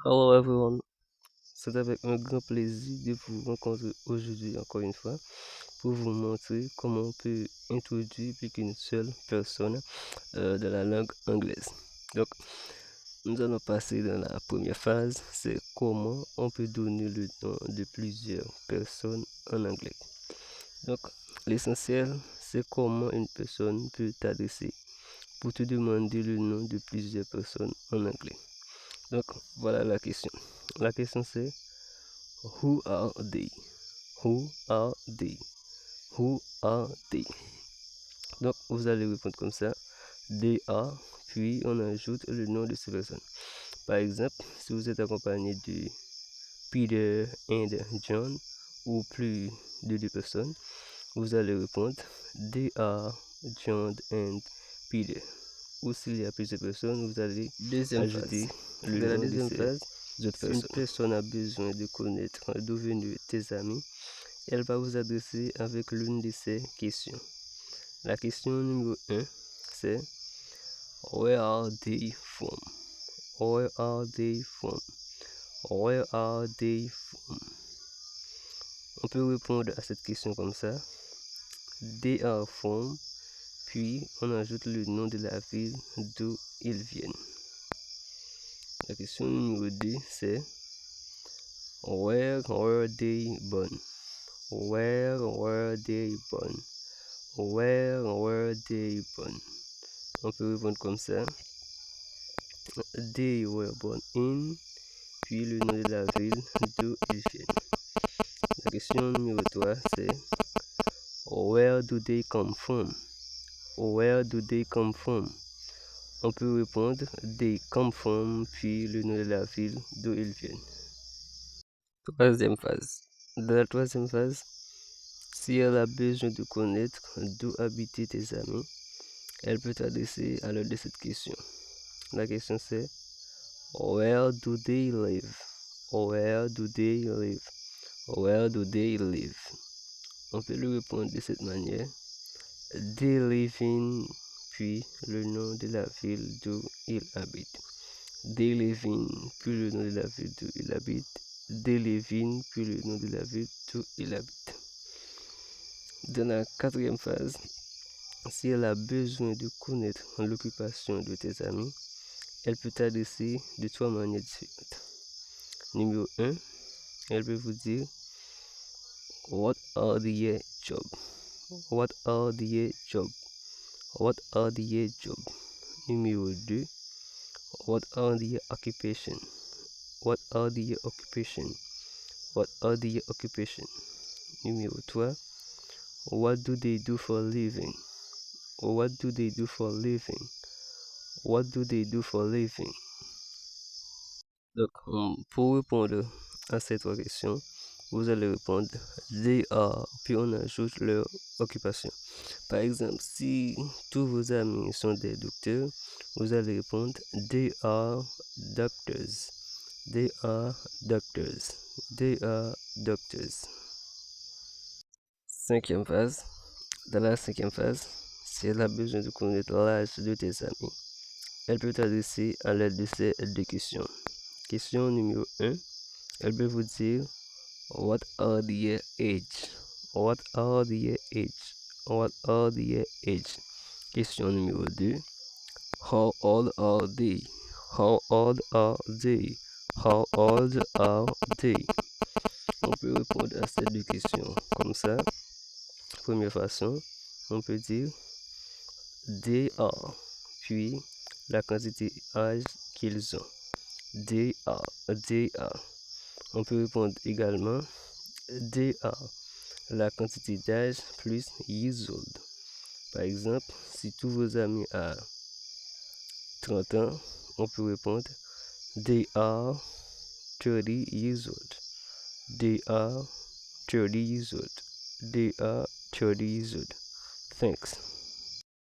Hello everyone, c'est avec un grand plaisir de vous rencontrer aujourd'hui encore une fois pour vous montrer comment on peut introduire plus qu'une seule personne dans la langue anglaise. Donc, nous allons passer dans la première phase, c'est comment on peut donner le nom de plusieurs personnes en anglais. Donc, l'essentiel, c'est comment une personne peut t'adresser pour te demander le nom de plusieurs personnes en anglais. Donc, voilà la question. La question c'est Who are they? Who are they? Who are they? Donc, vous allez répondre comme ça. They are, puis on ajoute le nom de ces personnes. Par exemple, si vous êtes accompagné de Peter and John ou plus de deux personnes, vous allez répondre They are John and Peter. Ou s'il y a plusieurs personnes, vous allez ajouter le Dans la nom de deuxième ces phase, autres si une personnes. Personne a besoin de connaître d'où viennent tes amis. Elle va vous adresser avec l'une de ces questions. La question numéro 1, c'est Where are they from? Where are they from? Where are they from? On peut répondre à cette question comme ça. They are from, puis on ajoute le nom de la ville d'où ils viennent. La question numéro 2, c'est Where were they born? Where were they born? Where were they born? On peut répondre comme ça. They were born in, puis le nom de la ville d'où ils viennent. La question numéro 3, c'est Where do they come from? Where do they come from? On peut répondre They come from, puis le nom de la ville d'où ils viennent. Troisième phase. Dans la troisième phase, si elle a besoin de connaître d'où habitent tes amis, elle peut t'adresser à l'aide de cette question. La question c'est Where do they live? Where do they live? Where do they live? On peut lui répondre de cette manière. They live in, puis le nom de la ville d'où il habite. They live in, puis le nom de la ville d'où il habite. They live in, puis le nom de la ville d'où il habite. Dans la quatrième phase, si elle a besoin de connaître l'occupation de tes amis, elle peut t'adresser de trois manières différentes. Numéro 1, elle peut vous dire What are their job? What are their job? What are their job? Numéro 2, What are their occupation? What are their occupation? What are their occupation? Numéro 3, What do they do for a living? What do they do for a living? What do they do for a living? Donc, pour répondre à ces trois questions, vous allez répondre They are, puis on ajoute leur occupation. Par exemple, si tous vos amis sont des docteurs, vous allez répondre They are doctors. They are doctors. They are doctors. Cinquième phase. Dans la cinquième phase, si elle a besoin de connaître l'âge de tes amis, elle peut t'adresser à l'aide de ces deux questions. Question numéro 1, elle peut vous dire What are their age? What are their age? What are their age? Question numéro 2, How old are they? How old are they? How old are they? On peut répondre à ces deux questions comme ça. Première façon, on peut dire They are, puis la quantité d'âge qu'ils ont. They are, they are. On peut répondre également They are, la quantité d'âge plus years old. Par exemple, si tous vos amis ont 30 ans, on peut répondre They are 30 years old. They are 30 years old. They are 30 years old. Thanks.